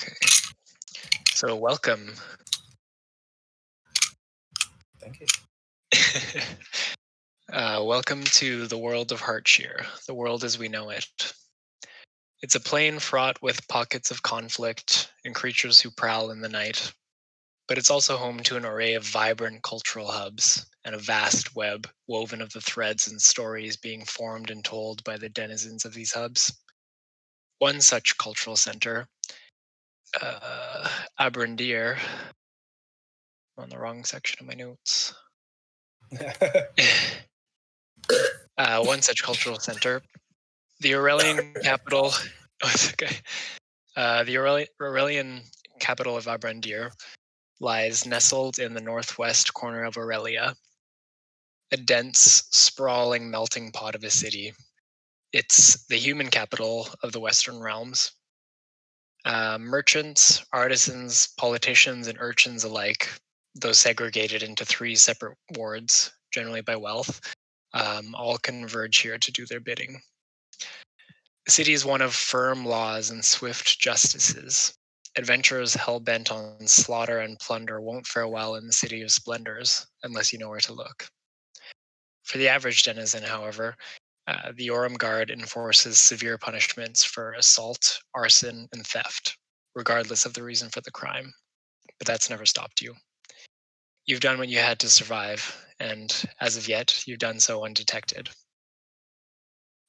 Okay. So welcome. Thank you. Welcome to the world of Heartshear, the world as we know it. It's a plane fraught with pockets of conflict and creatures who prowl in the night, but it's also home to an array of vibrant cultural hubs and a vast web woven of the threads and stories being formed and told by the denizens of these hubs. One such cultural center, Abrandir, on the wrong section of my notes. One such cultural center, the Aurelian capital. Oh, it's okay. The Aurelian capital of Abrandir lies nestled in the northwest corner of Aurelia, a dense, sprawling melting pot of a city. It's the human capital of the Western realms. Merchants, artisans, politicians, and urchins alike, though segregated into three separate wards, generally by wealth, all converge here to do their bidding. The city is one of firm laws and swift justices. Adventurers hell-bent on slaughter and plunder won't fare well in the City of Splendors unless you know where to look. For the average denizen, however, the Orem Guard enforces severe punishments for assault, arson, and theft, regardless of the reason for the crime. But that's never stopped you. You've done what you had to survive, and as of yet, you've done so undetected.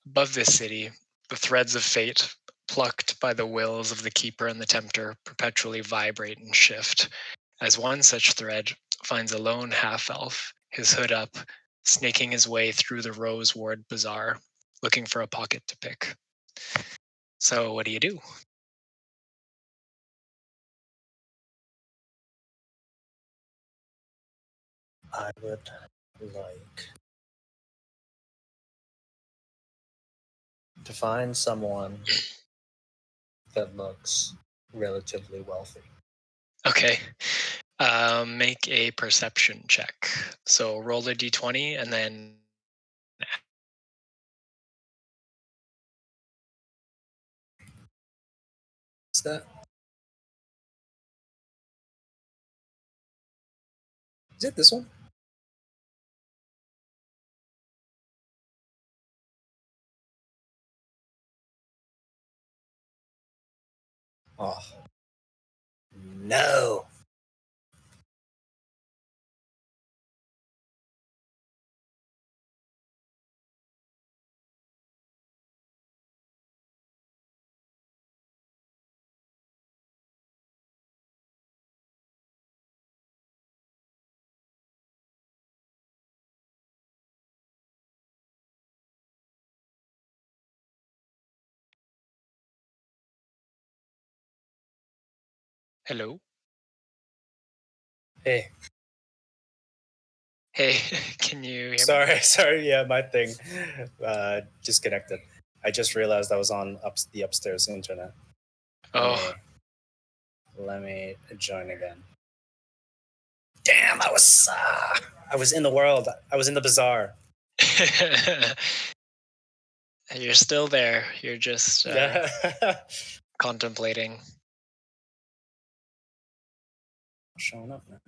Above this city, the threads of fate, plucked by the wills of the keeper and the tempter, perpetually vibrate and shift, as one such thread finds a lone half-elf, his hood up, snaking his way through the Rose Ward Bazaar, looking for a pocket to pick. So what do you do? I would like to find someone that looks relatively wealthy. Okay. Make a perception check. So roll a d20 and then What's that? Is it this one? Oh. No. hello. Hey. Hey, can you hear me? Sorry. Yeah, my thing disconnected. I just realized I was on the upstairs internet. Oh, Let me join again. Damn, I was in the world. I was in the bazaar. you're still there. You're just contemplating. Showing up now.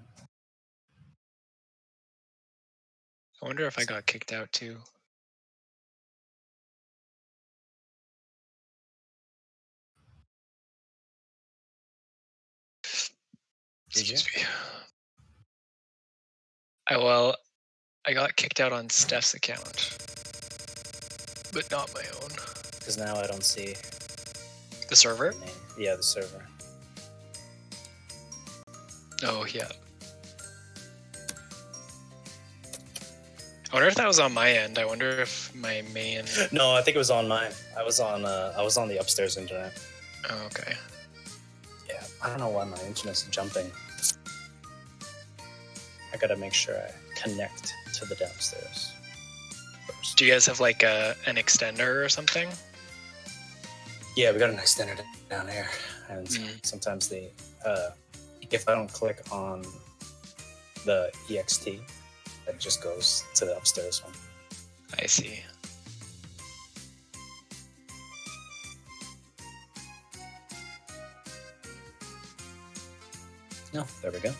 I wonder if I got kicked out too. Did you? Excuse me. I got kicked out on Steph's account, but not my own. Because now I don't see The server? the name. Yeah, the server. Oh, yeah. I wonder if that was on my end. I wonder if my main... No, I think it was on mine. I was on the upstairs internet. Oh, okay. Yeah, I don't know why my internet's jumping. I gotta make sure I connect to the downstairs first. Do you guys have like an extender or something? Yeah, we got an extender down here, and sometimes if I don't click on the EXT, it just goes to the upstairs one. I see. No, there we go.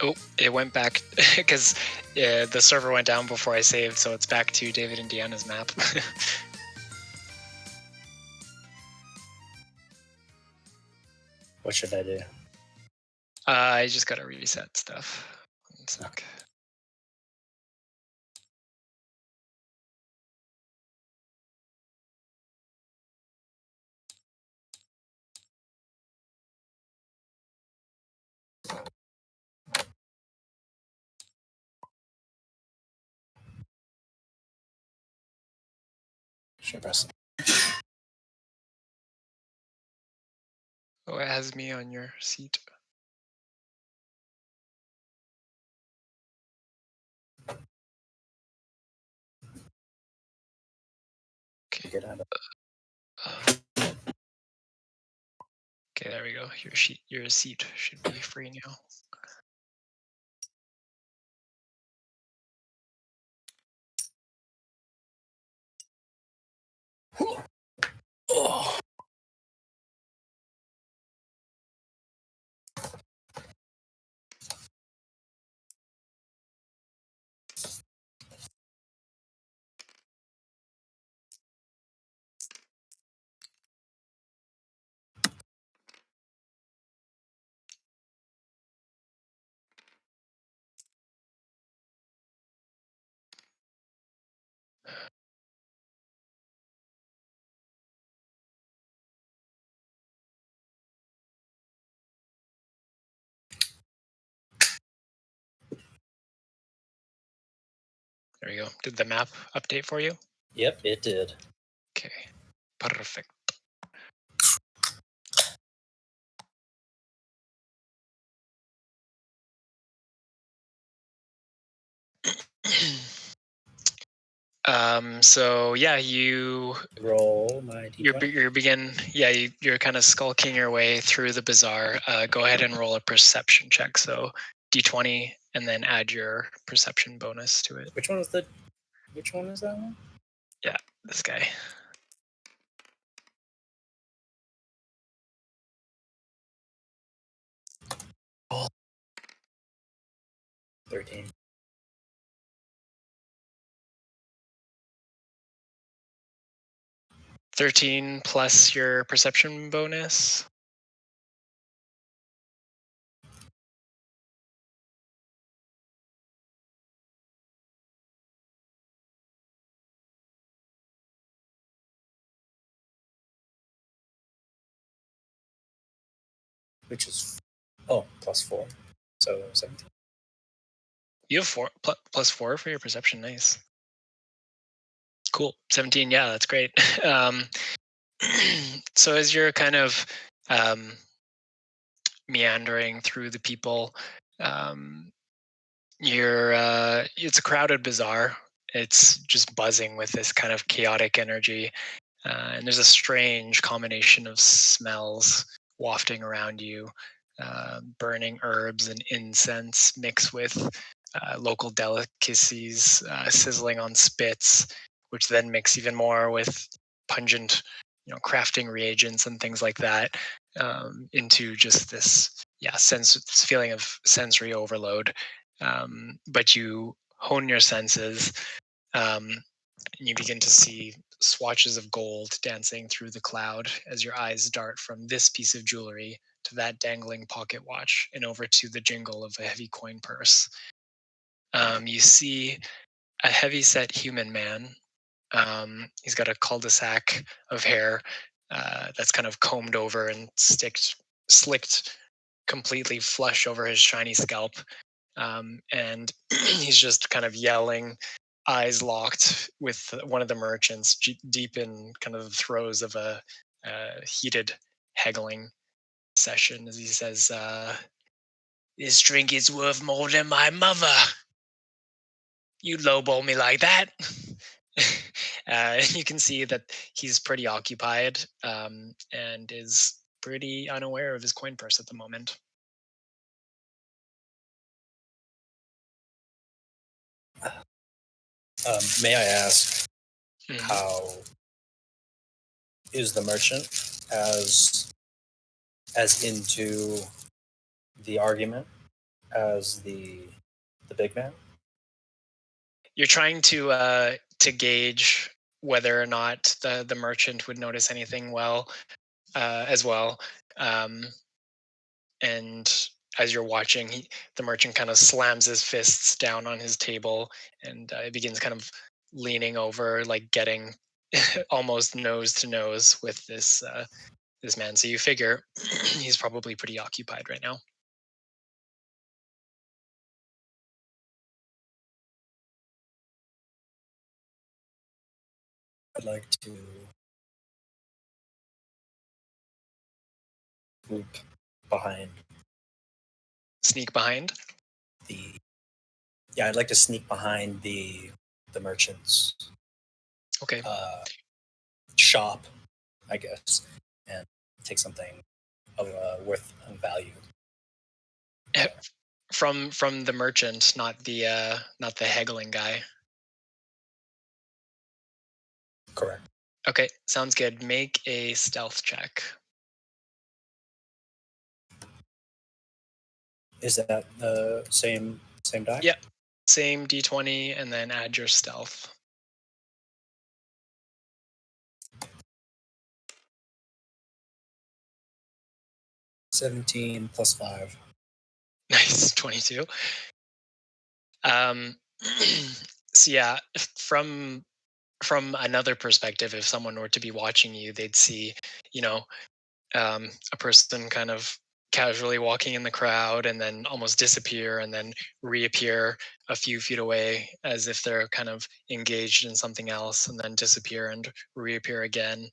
Oh, it went back because the server went down before I saved, so it's back to David and Deanna's map. What should I do? I just gotta reset stuff. One sec. Should I press? Oh, it has me on your seat. Okay. Get out of. Okay, there we go. Your seat should be free now. Oh. There we go. Did the map update for you? Yep, it did. Okay, perfect. So yeah, Roll my d20. you're kind of skulking your way through the bazaar. Go ahead and roll a perception check. So d20 and then add your perception bonus to it. Which one is the? Which one is that one? Yeah, this guy. Oh. 13. 13 plus your perception bonus. Which is plus 4, so 17. You have plus 4 for your perception. Nice. Cool. 17. Yeah, that's great. So as you're kind of meandering through the people, um, it's a crowded bazaar. It's just buzzing with this kind of chaotic energy. And there's a strange combination of smells wafting around you. Burning herbs and incense mixed with local delicacies sizzling on spits, which then mix even more with pungent, crafting reagents and things like that, into just this, this feeling of sensory overload. But you hone your senses, and you begin to see swatches of gold dancing through the cloud as your eyes dart from this piece of jewelry to that dangling pocket watch and over to the jingle of a heavy coin purse. You see a heavy-set human man. He's got a cul-de-sac of hair that's kind of combed over and slicked completely flush over his shiny scalp. And he's just kind of yelling, eyes locked with one of the merchants, deep in kind of the throes of a heated haggling session, as he says, "This drink is worth more than my mother. You lowball me like that." You can see that he's pretty occupied and is pretty unaware of his coin purse at the moment. May I ask Mhm. how is the merchant as into the argument as the big man? You're trying to gauge whether or not the merchant would notice anything as well. Um, and as you're watching, the merchant kind of slams his fists down on his table and begins kind of leaning over, like getting almost nose to nose with this man. So you figure he's probably pretty occupied right now. I'd like to loop behind Sneak behind. the yeah, I'd like to sneak behind the merchant's Okay. uh, shop, I guess, and take something of worth and value there. From the merchant, not the haggling guy. Correct. Okay, sounds good. Make a stealth check. Is that the same die? Yep. Same d20 and then add your stealth. 17 plus 5. Nice, 22. Um, so yeah, from another perspective, if someone were to be watching you, they'd see, you know, a person kind of casually walking in the crowd and then almost disappear and then reappear a few feet away as if they're kind of engaged in something else and then disappear and reappear again.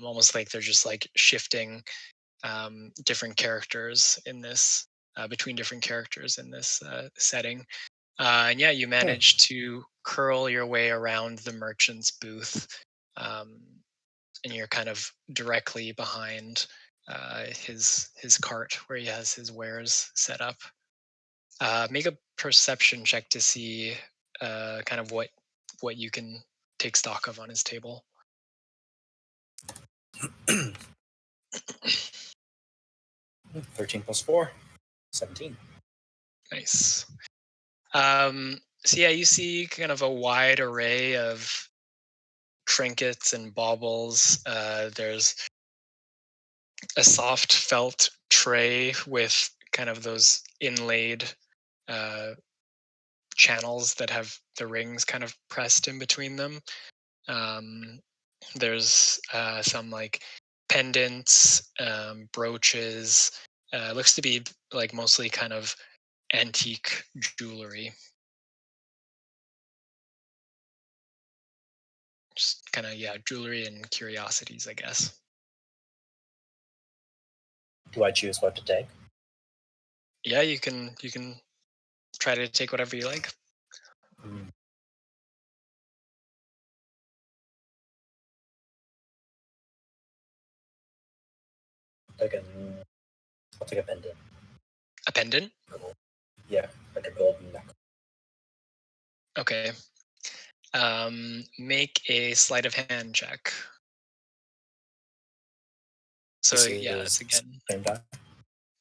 Almost like they're just like shifting different characters in this between different characters in this setting. And yeah, you Hmm. manage to curl your way around the merchant's booth, um, and you're kind of directly behind his cart where he has his wares set up. Make a perception check to see kind of what you can take stock of on his table. 13 plus 4. 17. Nice. So yeah, you see kind of a wide array of trinkets and baubles. There's a soft felt tray with kind of those inlaid uh, channels that have the rings kind of pressed in between them. Um, there's some like pendants, brooches. Looks to be like mostly kind of antique jewelry, just kind of yeah, jewelry and curiosities, I guess. Do I choose what to take? Yeah, you can try to take whatever you like. Mm, I can. I'll take a pendant. A pendant. Gold. Yeah, like a golden necklace. Okay. Make a sleight of hand check. So This yeah, is it's again. same die.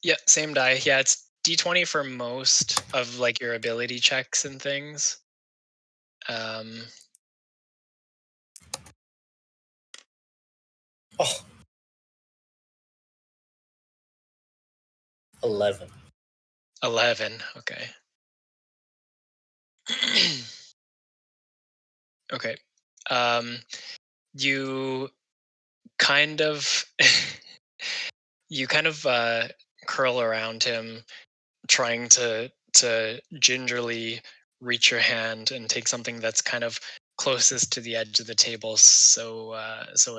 Yeah, same die. Yeah, it's D20 for most of like your ability checks and things. Um, Oh, 11. 11. Okay. Okay. Um, you kind of you kind of curl around him trying to gingerly reach your hand and take something that's kind of closest to the edge of the table so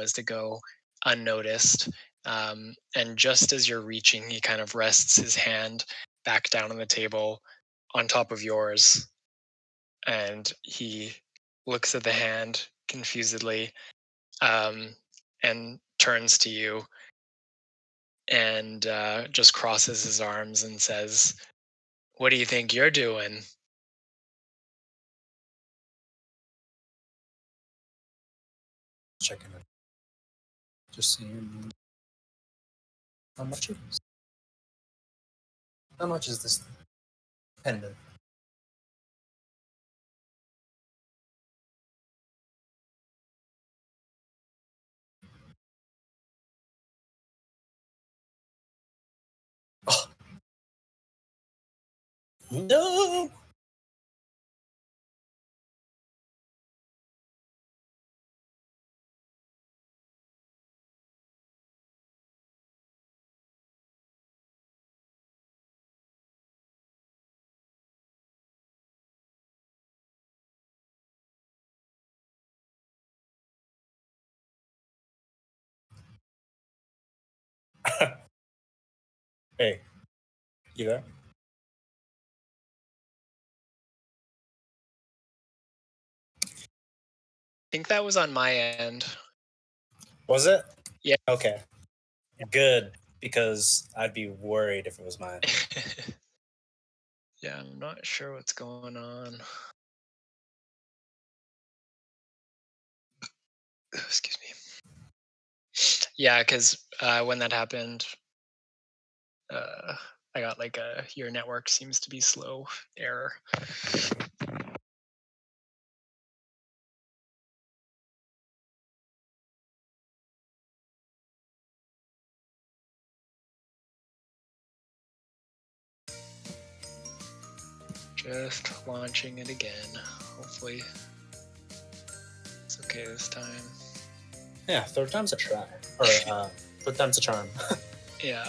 as to go unnoticed, and just as you're reaching he kind of rests his hand back down on the table on top of yours and he looks at the hand confusedly, um, and turns to you and just crosses his arms and says, "What do you think you're doing?" Checking it. Just seeing how much it is. How much is this pendant? Oh, no! Hey, you there? I think that was on my end. Was it? Yeah. Okay. Good, because I'd be worried if it was mine. Yeah, I'm not sure what's going on. Excuse me. Yeah, because when that happened, uh, I got like a your network seems to be slow error. Just launching it again. Hopefully it's okay this time. Yeah, third time's a try. Or, third time's a charm. Yeah.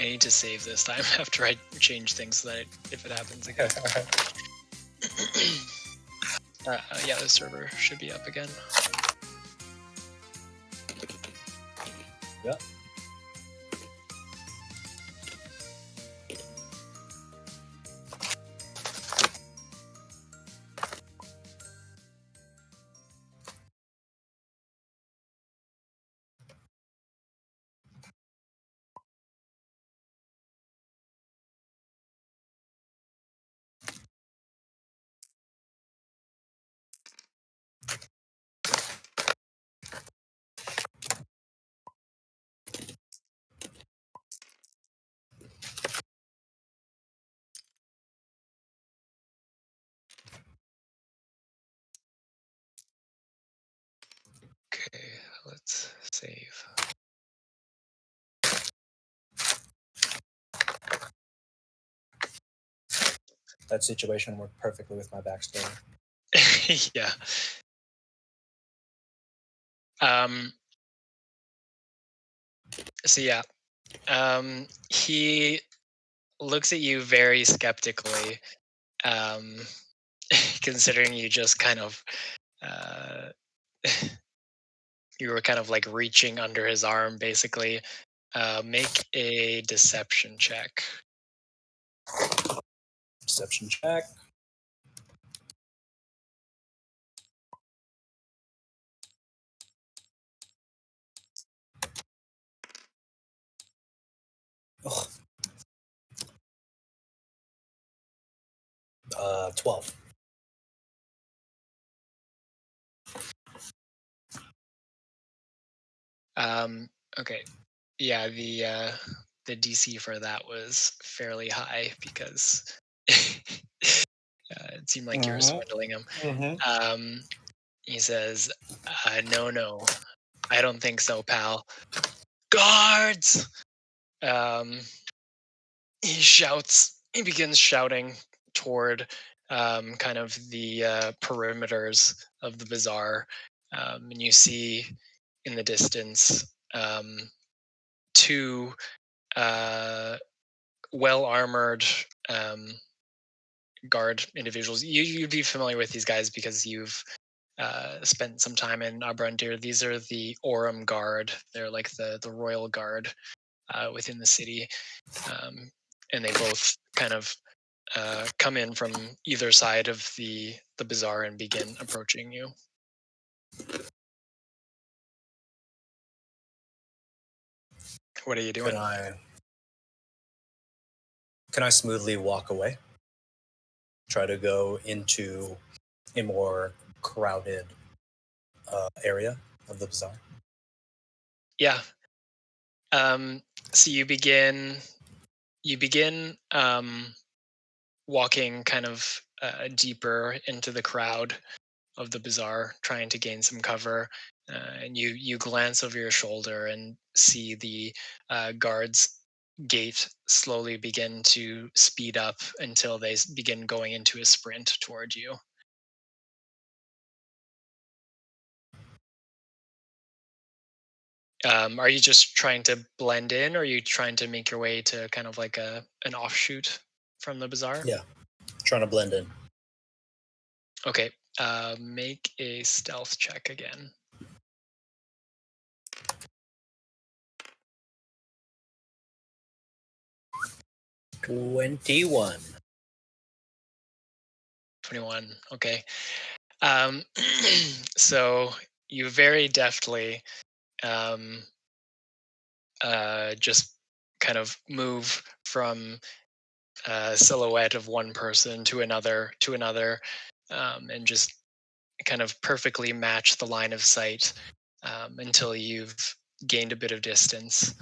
I need to save this time after I change things so that if it happens again. Yeah, the server should be up again. Yep. Okay, let's save. That situation worked perfectly with my backstory. Yeah. Um. So yeah. He looks at you very skeptically. Um, considering you just kind of uh, you were kind of like reaching under his arm, basically. Make a deception check. Perception check. Ugh. 12. Um, okay. Yeah, the DC for that was fairly high because it seemed like you were Mm-hmm. swindling him. Mm-hmm. Um, he says, "No, no, I don't think so, pal. Guards!" Um, he shouts. He begins shouting toward kind of the perimeters of the bazaar, and you see in the distance. two uh, well armored um, guard individuals. You'd be familiar with these guys because you've spent some time in Abrandir. These are the Orem Guard. They're like the royal guard within the city, um, and they both kind of come in from either side of the bazaar and begin approaching you. What are you Can doing? I smoothly walk away? Try to go into a more crowded area of the bazaar. Yeah. Um, so you begin walking kind of deeper into the crowd of the bazaar, trying to gain some cover. And you glance over your shoulder and see the guards gate slowly begin to speed up until they begin going into a sprint toward you. Are you just trying to blend in, or are you trying to make your way to kind of like a an offshoot from the bazaar? Yeah, trying to blend in. Okay. Make a stealth check again. 21. 21. Okay. Um, so you very deftly um, just kind of move from a silhouette of one person to another, and just kind of perfectly match the line of sight until you've gained a bit of distance,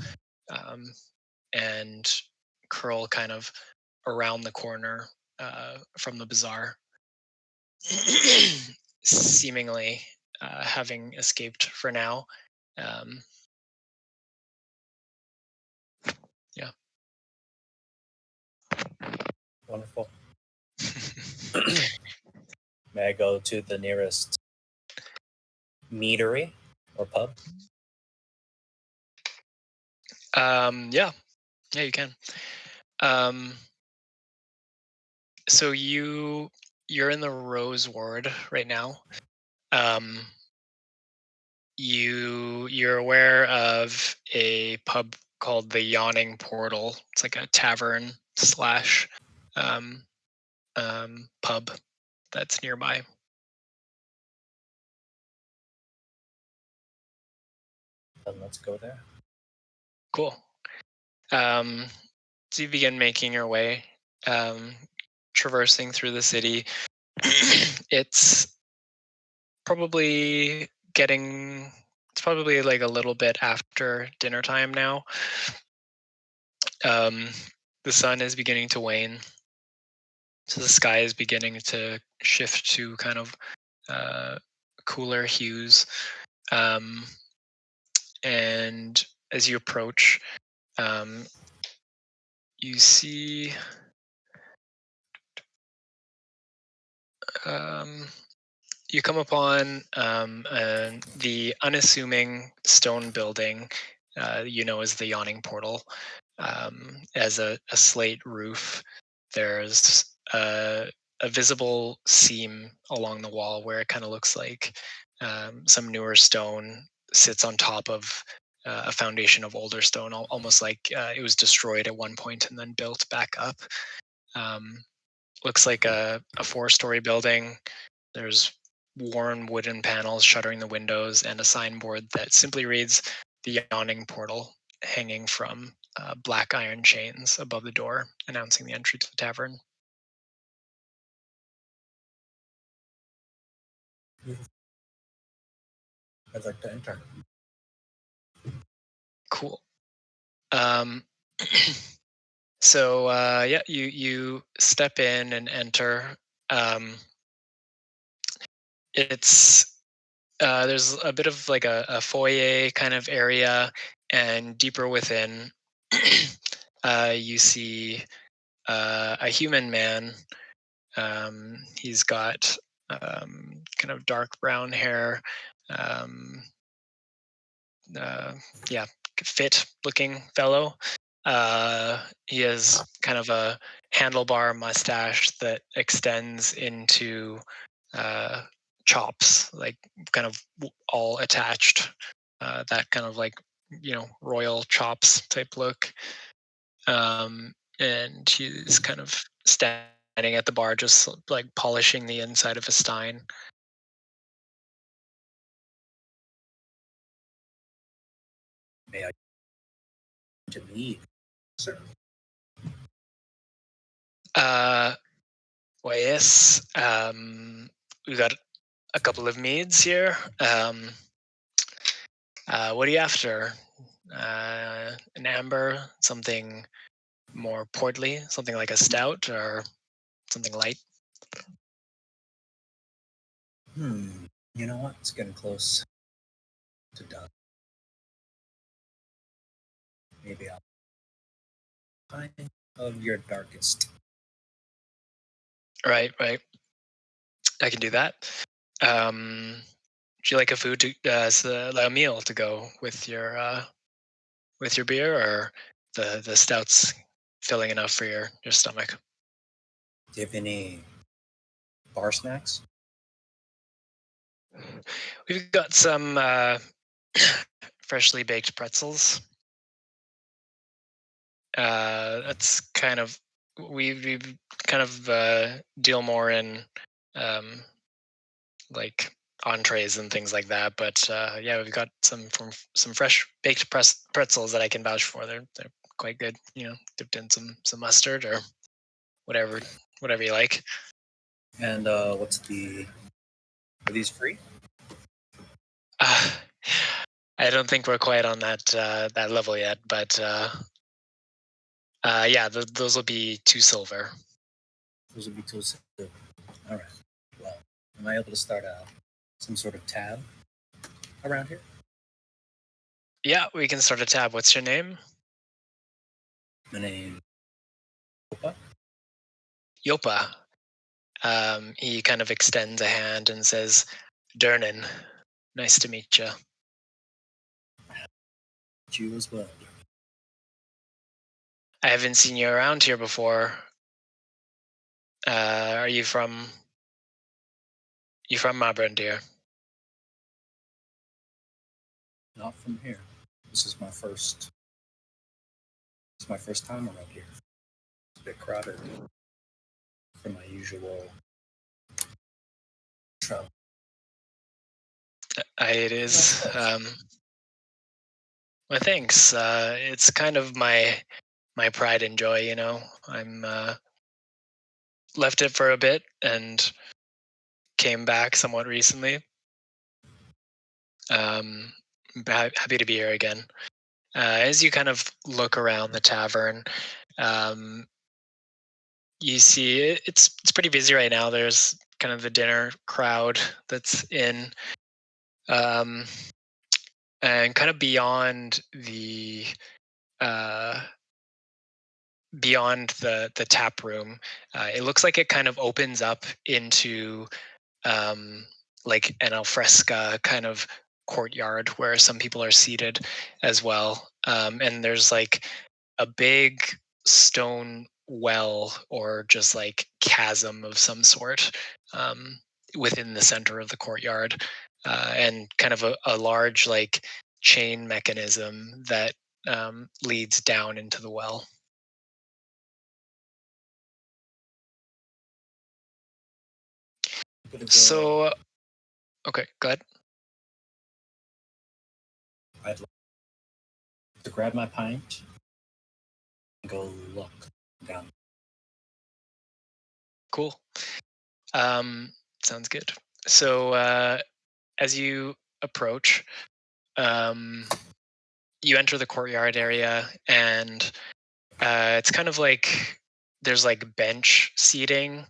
um, and curl kind of around the corner from the bazaar, seemingly having escaped for now. Um, yeah. Wonderful. May I go to the nearest meadery or pub? Yeah. Yeah, you can. Um, so you're in the Rose Ward right now. Um, you're aware of a pub called the Yawning Portal. It's like a tavern slash um, pub that's nearby. Then let's go there. Cool. Um, so you begin making your way, um, traversing through the city. it's probably getting. It's probably like a little bit after dinner time now. Um, the sun is beginning to wane, so the sky is beginning to shift to kind of uh, cooler hues. Um, and as you approach, um, you see um, you come upon the unassuming stone building you know as the Yawning Portal. As a slate roof, there's a visible seam along the wall where it kind of looks like some newer stone sits on top of a foundation of older stone, almost like it was destroyed at one point and then built back up. Um, looks like a four-story building. There's worn wooden panels shuttering the windows and a signboard that simply reads "The Yawning Portal," hanging from black iron chains above the door, announcing the entry to the tavern. I'd like to enter. Cool. Um, so yeah, you step in and enter. Um, it's there's a bit of like a foyer kind of area, and deeper within, you see a human man. He's got kind of dark brown hair, um, uh, yeah, fit looking fellow. He has kind of a handlebar mustache that extends into uh, chops, like kind of all attached. That kind of like royal chops type look. And he's kind of standing at the bar, just like polishing the inside of a stein. May I to me, sir? Uh, well, yes. We got a couple of meads here. What are you after? An amber, something more portly, something like a stout, or something light? You know what? It's getting close to done. Maybe I'll find of your darkest. Right, right. I can do that. Would you like a food to as a meal to go with your beer, or the stouts filling enough for your stomach? Do you have any bar snacks? We've got some freshly baked pretzels. That's kind of we kind of deal more in um, like entrees and things like that. But yeah, we've got some fresh baked pretzels that I can vouch for. They're quite good. Dipped in some mustard or whatever whatever you like. And what's the? Are these free? Uh, I don't think we're quite on that level yet, but yeah, those will be 2 silver. Those would be too simple. All right. Well, am I able to start some sort of tab around here? Yeah, we can start a tab. What's your name? My name. Opa. Yopa. He kind of extends a hand and says, Dernan, nice to meet you. You as well. I haven't seen you around here before. Are you from Mabron, dear? Not from here. This is my first. It's my first time around here. It's a bit crowded for my usual travel. It is. Well, thanks. It's kind of my pride and joy. I'm left it for a bit and came back somewhat recently. Um, happy to be here again. As you kind of look around the tavern, um, you see it's pretty busy right now. There's kind of the dinner crowd that's in, um, and kind of uh, beyond the tap room. It looks like it kind of opens up into um, like an alfresca kind of courtyard where some people are seated as well. And there's like a big stone well or just like chasm of some sort um, within the center of the courtyard, and kind of a large like chain mechanism that leads down into the well. I'm gonna go. So, okay, go ahead. I'd like to grab my pint and go look down. Cool. Sounds good. So, as you approach, um, you enter the courtyard area, and it's kind of like there's like bench seating,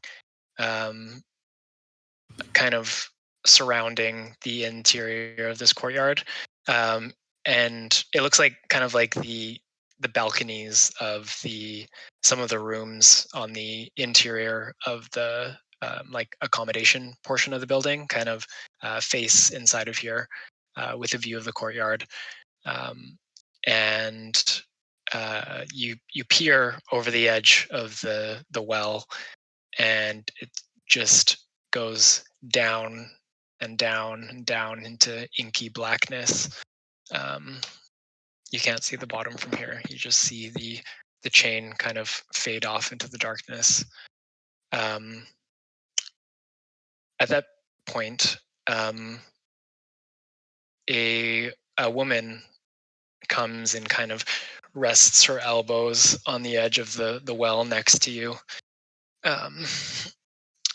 um, kind of surrounding the interior of this courtyard, um, and it looks like kind of like the balconies of the some of the rooms on the interior of the like accommodation portion of the building kind of face inside of here with a view of the courtyard. um, and you peer over the edge of the well, and it just goes down and down and down into inky blackness. Um, you can't see the bottom from here. You just see the chain kind of fade off into the darkness. Um, at that point, um, a a woman comes and kind of rests her elbows on the edge of the well next to you. Um,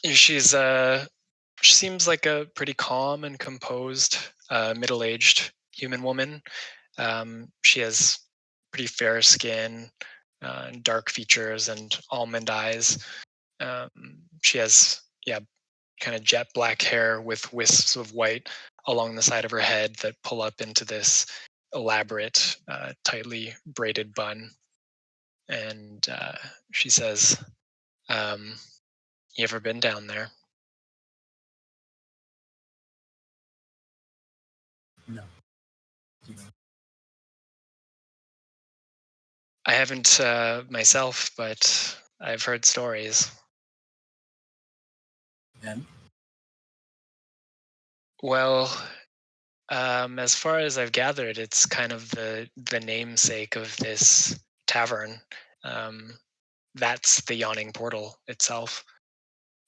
she's she seems like a pretty calm and composed middle-aged human woman. She has pretty fair skin, dark features, and almond eyes. She has, yeah, kind of jet black hair with wisps of white along the side of her head that pull up into this elaborate, tightly braided bun. And she says, um, "You ever been down there?" No. You know, I haven't myself, but I've heard stories. and Well, as far as I've gathered, it's kind of the namesake of this tavern. Um, that's the yawning portal itself.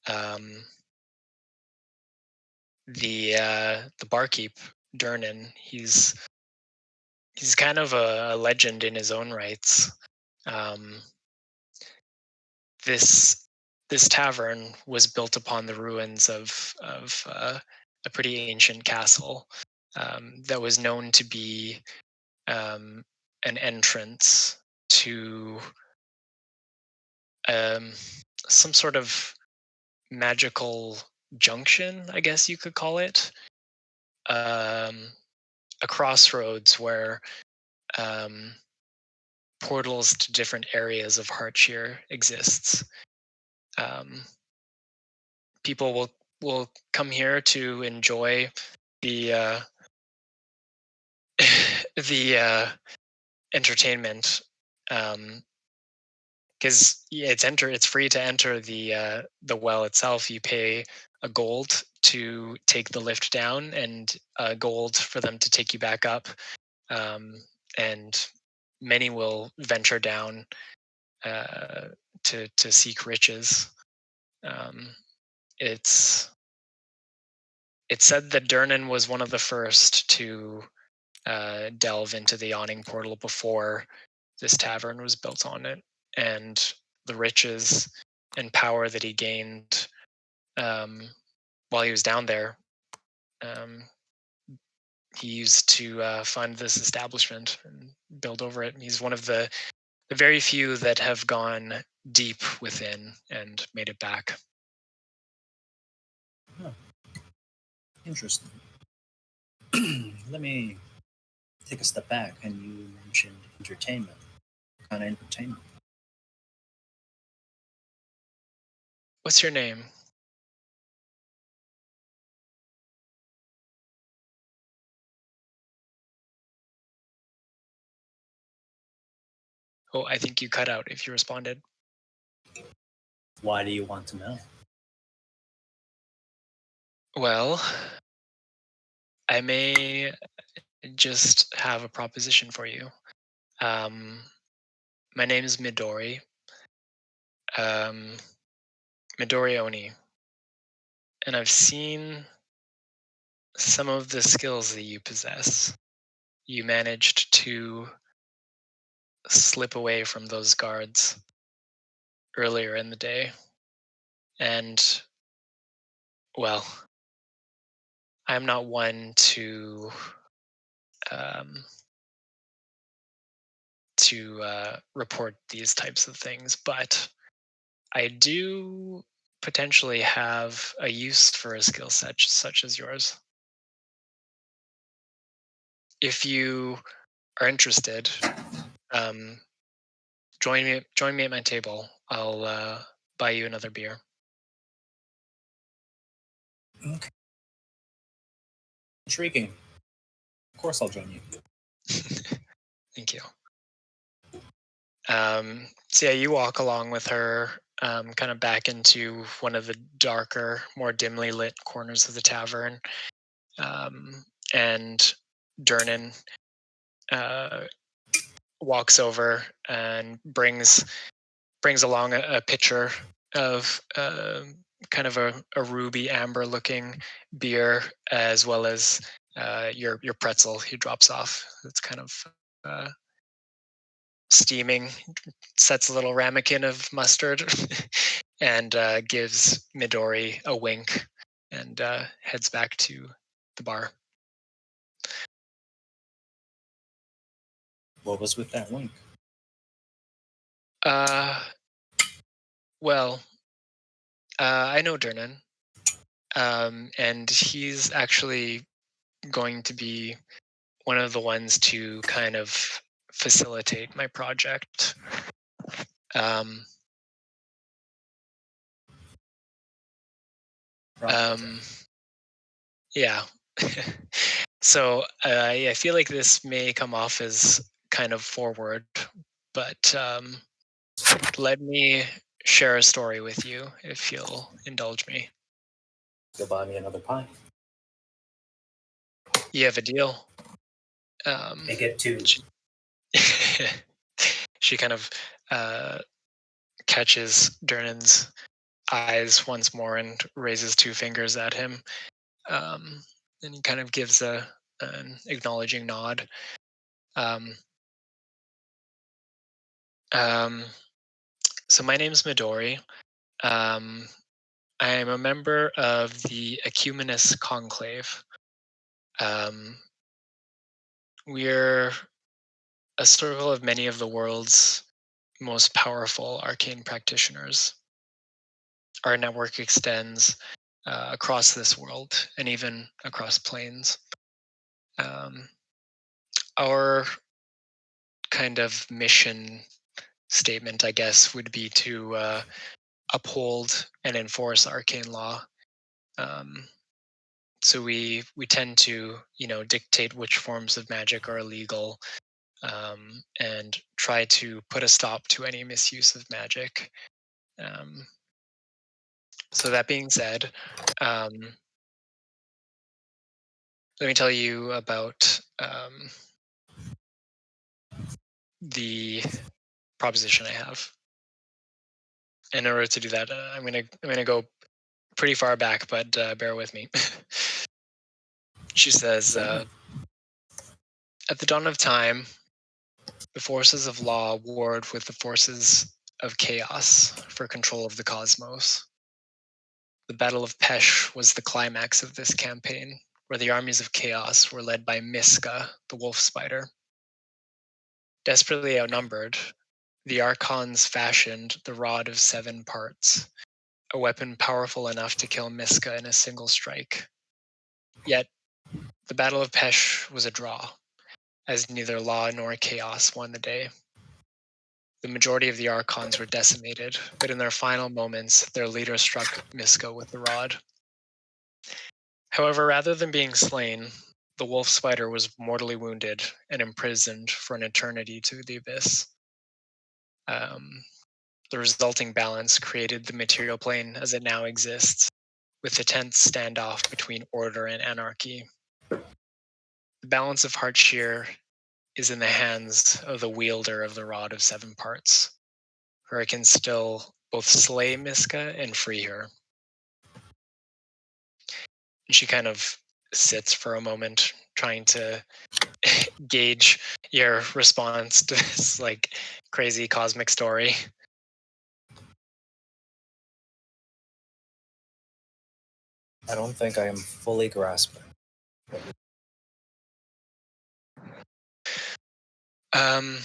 Um, the barkeep, Durnan, he's kind of a legend in his own rights. Um, this this tavern was built upon the ruins of a pretty ancient castle that was known to be um, an entrance to um, some sort of magical junction, I guess you could call it, um, a crossroads where um, portals to different areas of Heartshire exists. Um, people will come here to enjoy the the entertainment, because yeah, it's free to enter the well itself. You pay a gold to take the lift down, and a gold for them to take you back up. Um, and many will venture down uh, to seek riches. Um, it's it's said that Durnan was one of the first to delve into the yawning portal before this tavern was built on it, and the riches and power that he gained um, while he was down there, um, he used to fund this establishment and build over it. And he's one of the very few that have gone deep within and made it back. huh, interesting. Let me take a step back. And you mentioned entertainment. What kind of entertainment? What's your name? Oh, I think you cut out if you responded. Why do you want to know? Well, I may just have a proposition for you. Um, my name is um, Midori Oni, and I've seen some of the skills that you possess. You managed to slip away from those guards earlier in the day, and well, I'm not one um, to report these types of things, but I do potentially have a use for a skill set such as yours. If you are interested, um, join me at my table. I'll buy you another beer. Okay. Intriguing. Of course, I'll join you. Thank you. So yeah, you walk along with her, kind of back into one of the darker, more dimly lit corners of the tavern, um, and Durnan uh, walks over and brings along a pitcher of kind of a ruby amber looking beer, as well as your pretzel. He drops off. It's kind of uh, steaming, sets a little ramekin of mustard, and gives Midori a wink, and heads back to the bar. What was with that link? Uh, well, I know Durnan, and he's actually going to be one of the ones to kind of facilitate my project. Um, um, Project. yeah. So I feel like this may come off as kind of forward, but let me share a story with you if you'll indulge me. You'll buy me another pint. You have a deal. Um, I get two. she, she kind of uh, catches Durnan's eyes once more and raises two fingers at him. Um, and he kind of gives an acknowledging nod. Um, um, so my name's Midori. Um, I am a member of the Ecumenist Conclave. Um, we're a circle of many of the world's most powerful arcane practitioners. Our network extends across this world and even across planes. Um, our kind of mission statement, I guess, would be to uphold and enforce arcane law. Um, so we tend to dictate which forms of magic are illegal, and try to put a stop to any misuse of magic. Um, so that being said, um, let me tell you about the proposition I have. In order to do that, I'm gonna go pretty far back, but bear with me. She says, Sure. at the dawn of time, the forces of law warred with the forces of chaos for control of the cosmos. The Battle of Pesh was the climax of this campaign, where the armies of chaos were led by Miska, the wolf spider. Desperately outnumbered, the Archons fashioned the Rod of Seven Parts, a weapon powerful enough to kill Miska in a single strike. Yet, the Battle of Pesh was a draw, as neither law nor chaos won the day. The majority of the Archons were decimated, but in their final moments, their leader struck Miska with the rod. However, rather than being slain, the wolf spider was mortally wounded and imprisoned for an eternity to the abyss. Um, the resulting balance created the material plane as it now exists, with the tense standoff between order and anarchy. The balance of Heartshear is in the hands of the wielder of the Rod of Seven Parts, where it can still both slay Miska and free her. And she kind of sits for a moment, trying to gauge your response to this like crazy cosmic story. I don't think I am fully grasping. Um,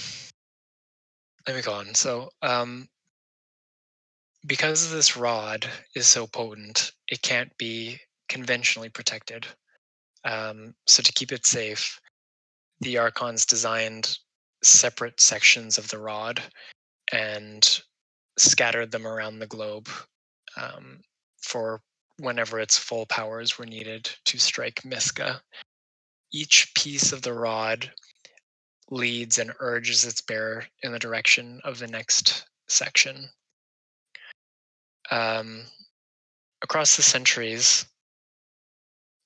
let me go on. So, because this rod is so potent, it can't be conventionally protected. So, to keep it safe, the Archons designed separate sections of the rod and scattered them around the globe, um, for whenever its full powers were needed to strike Miska. Each piece of the rod leads and urges its bearer in the direction of the next section. Um, Across the centuries,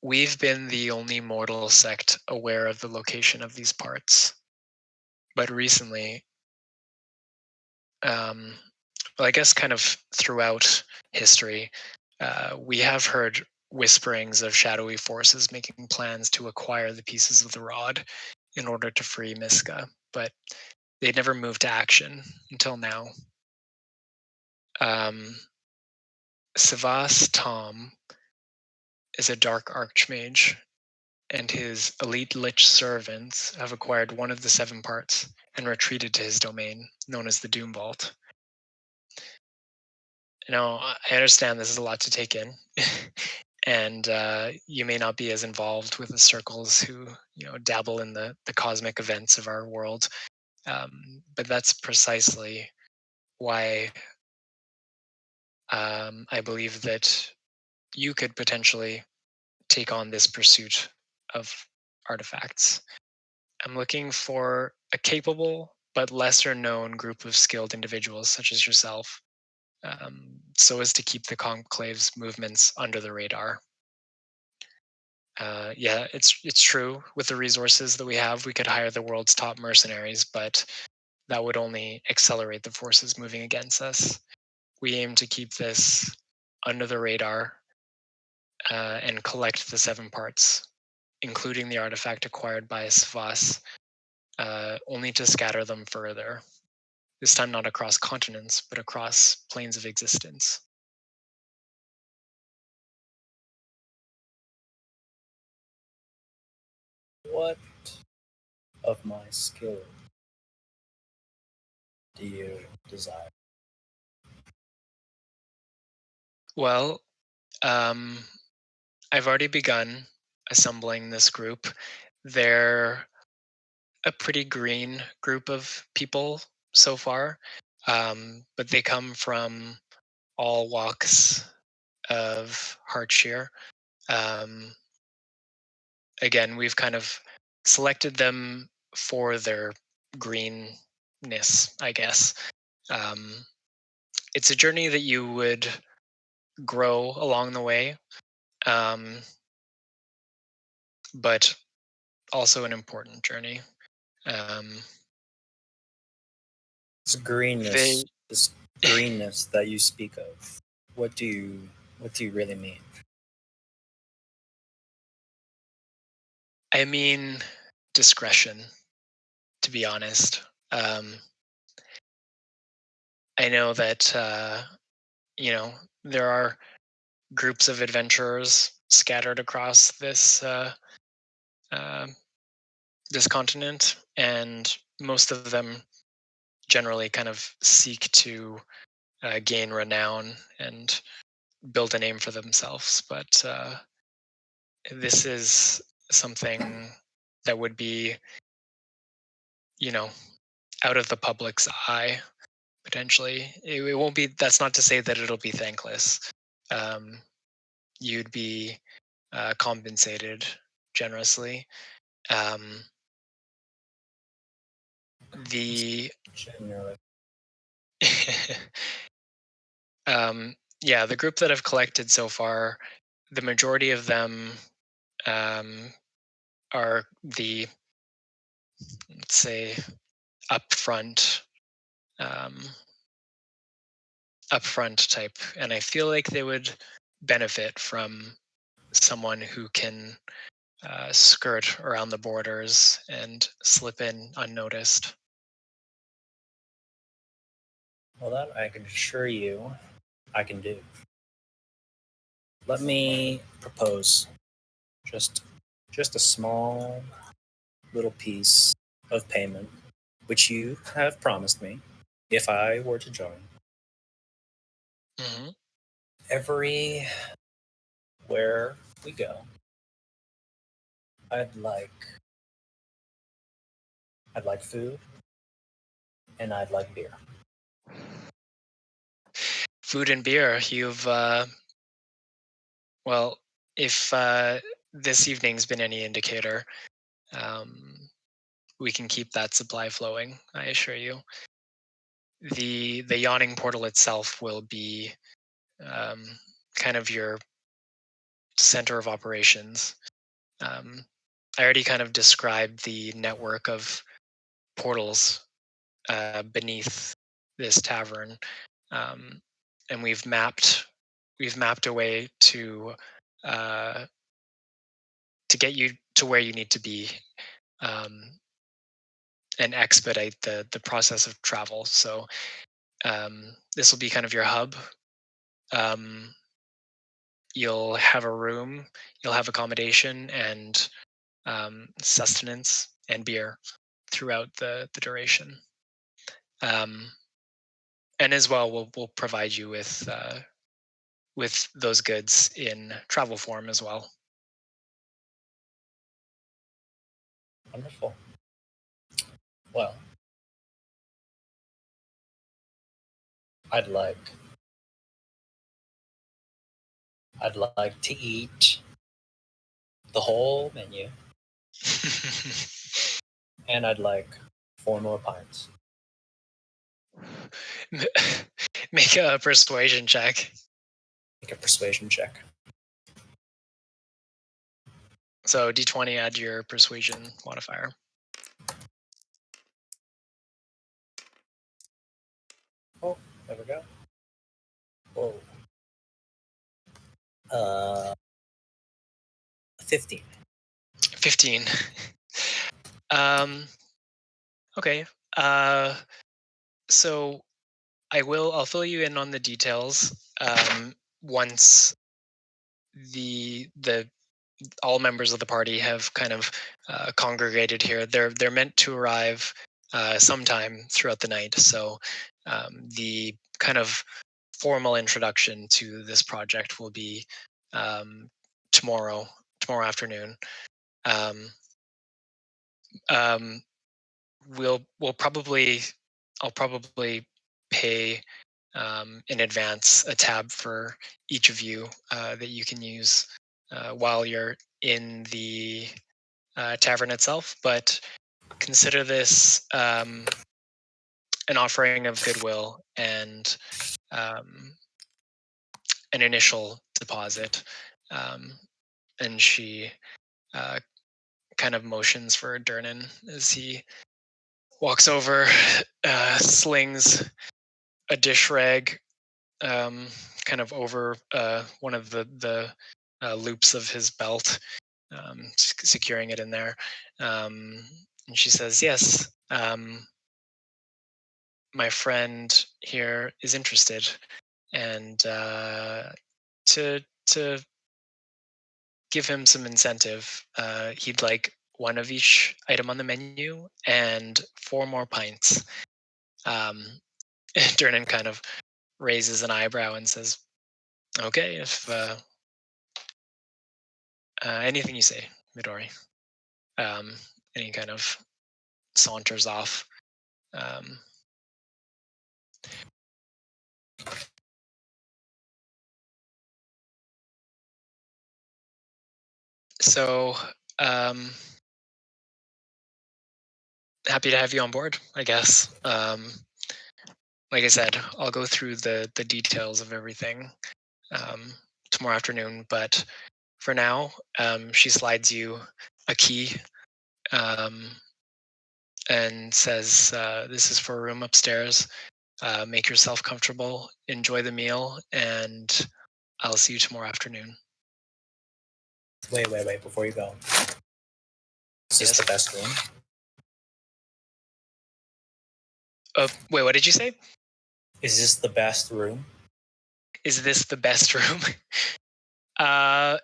we've been the only mortal sect aware of the location of these parts. But recently, um, well, I guess kind of throughout history, we have heard whisperings of shadowy forces making plans to acquire the pieces of the rod in order to free Miska, but they never moved to action until now. Um, Savas Tom is a dark archmage, and his elite lich servants have acquired one of the seven parts and retreated to his domain, known as the Doom Vault. Now, I understand this is a lot to take in, and you may not be as involved with the circles who dabble in the cosmic events of our world, but that's precisely why I believe that you could potentially take on this pursuit of artifacts. I'm looking for a capable but lesser known group of skilled individuals such as yourself, so as to keep the conclave's movements under the radar. Yeah, it's true. With the resources that we have, we could hire the world's top mercenaries, but that would only accelerate the forces moving against us. We aim to keep this under the radar and collect the seven parts, including the artifact acquired by Savas, only to scatter them further. This time not across continents, but across planes of existence. What of my skill do you desire? Well, um, I've already begun assembling this group. They're a pretty green group of people so far, but they come from all walks of Heartshire. Um, Again, we've kind of selected them for their greenness, I guess. Um, it's a journey that you would grow along the way, um, but also an important journey. Um, This greenness, they, this greenness that you speak of. What do you what do you really mean? I mean, discretion, to be honest. Um, I know that, there are groups of adventurers scattered across uh, this continent, and most of them generally kind of seek to gain renown and build a name for themselves. But this is something that would be, you know, out of the public's eye potentially. It won't be. That's not to say that it'll be thankless. Um, you'd be compensated generously. Um, the Generally, yeah, the group that I've collected so far, the majority of them um, are the, let's say, upfront um, upfront type, and I feel like they would benefit from someone who can skirt around the borders and slip in unnoticed. well, that I can assure you, I can do. Let me propose just just a small little piece of payment, which you have promised me, if I were to join. Hmm. Everywhere we go, I'd like I'd like food and I'd like beer. Food and beer. You've well, if this evening's been any indicator, um, we can keep that supply flowing. I assure you. The yawning portal itself will be um, kind of your center of operations. Um, I already kind of described the network of portals beneath this tavern, um, and we've mapped a way uh, to get you to where you need to be, um, and expedite the process of travel. So this will be kind of your hub. Um, you'll have a room, you'll have accommodation and sustenance and beer throughout the duration. Um, and as well, we'll provide you with those goods in travel form as well. Wonderful. Well, I'd like I'd like to eat the whole menu, and I'd like 4 more pints. Make a persuasion check. Make a persuasion check. So D20, add your persuasion modifier. Oh, there we go. Whoa. Uh, 15. 15. um, okay. Uh, so I'll fill you in on the details once the all members of the party have kind of congregated here. They're meant to arrive sometime throughout the night. So the kind of formal introduction to this project will be um, tomorrow afternoon. Um, um, we'll probably I'll probably pay in advance a tab for each of you that you can use while you're in the tavern itself. But consider this an offering of goodwill and um, an initial deposit. Um, and she uh, kind of motions for Durnan as he walks over, slings a dish rag um, kind of over one of the loops of his belt, securing it in there. And she says, "Yes, my friend here is interested, and to give him some incentive, he'd like one of each item on the menu and 4 more pints." Um, Durnan kind of raises an eyebrow and says, "Okay, if anything you say, Midori." Um, and he kind of saunters off. Um, so um, happy to have you on board, I guess. Like I said, I'll go through the details of everything um, tomorrow afternoon. But for now, she slides you a key um, and says, "This is for a room upstairs. Make yourself comfortable, enjoy the meal, and I'll see you tomorrow afternoon." Wait. Before you go, is this Yes. the best room? Wait, what did you say? Is this the best room? Is this the best room? uh,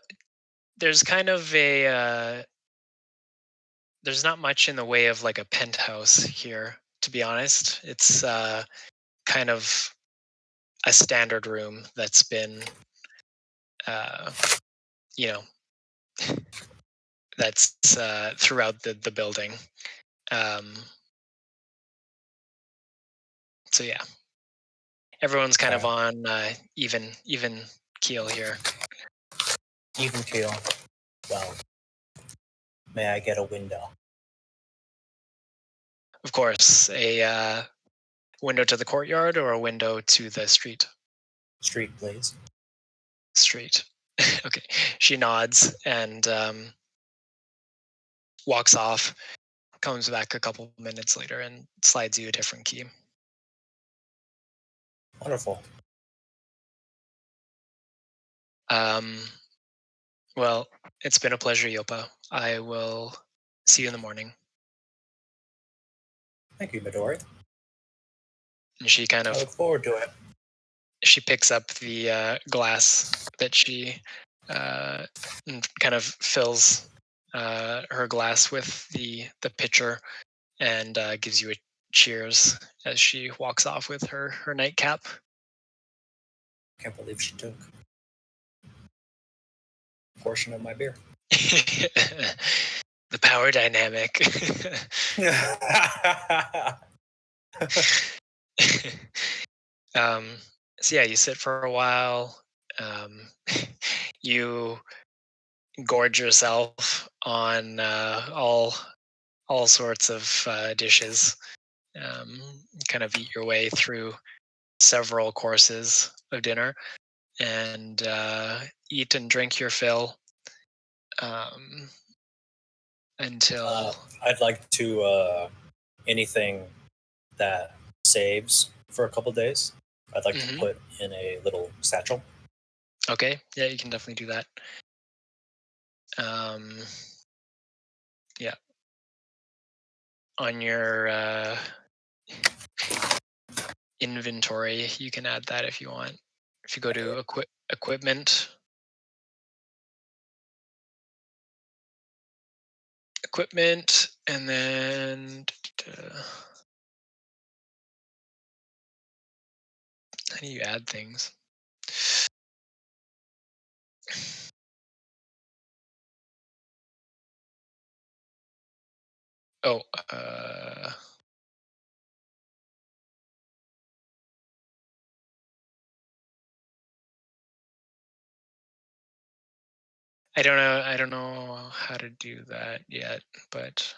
there's kind of there's not much in the way of like a penthouse here, to be honest. It's kind of a standard room that's been, uh, you know, that's throughout the building. Um, so yeah, everyone's kind of Okay. on even keel here. Even keel. Well, may I get a window? Of course, a window to the courtyard or a window to the street? Street, please. Street. Okay. She nods and walks off, comes back a couple minutes later and slides you a different key. Wonderful. Um, well, it's been a pleasure, Yopa. I will see you in the morning. Thank you, Midori. And she kind I of look forward to it. she picks up the glass that she and kind of fills her glass with the pitcher and gives you a cheers as she walks off with her nightcap. Can't believe she took a portion of my beer. The power dynamic. um, so yeah, you sit for a while. Um, you gorge yourself on all sorts of dishes. Um, kind of eat your way through several courses of dinner and eat and drink your fill um, until I'd like to anything that saves for a couple days. I'd like to Mhm. put in a little satchel. Okay, yeah, you can definitely do that. Um, yeah, on your inventory, you can add that if you want. If you go to equipment, and then how do you add things? Oh, I don't know. I don't know how to do that yet, but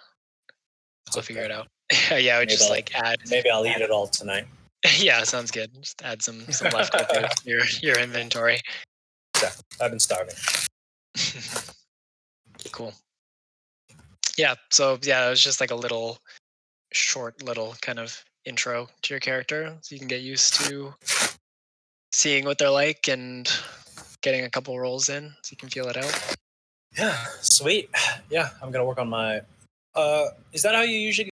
It's I'll figure okay. it out. Yeah, I would Maybe just I'll, like add. maybe I'll eat it all tonight. Yeah, sounds good. Just add some leftovers to your inventory. Exactly. I've been starving. Cool. Yeah. So yeah, it was just like a little short little kind of intro to your character, so you can get used to seeing what they're like and getting a couple rolls in, so you can feel it out. Yeah, sweet. Yeah, I'm gonna work on my. Is that how you usually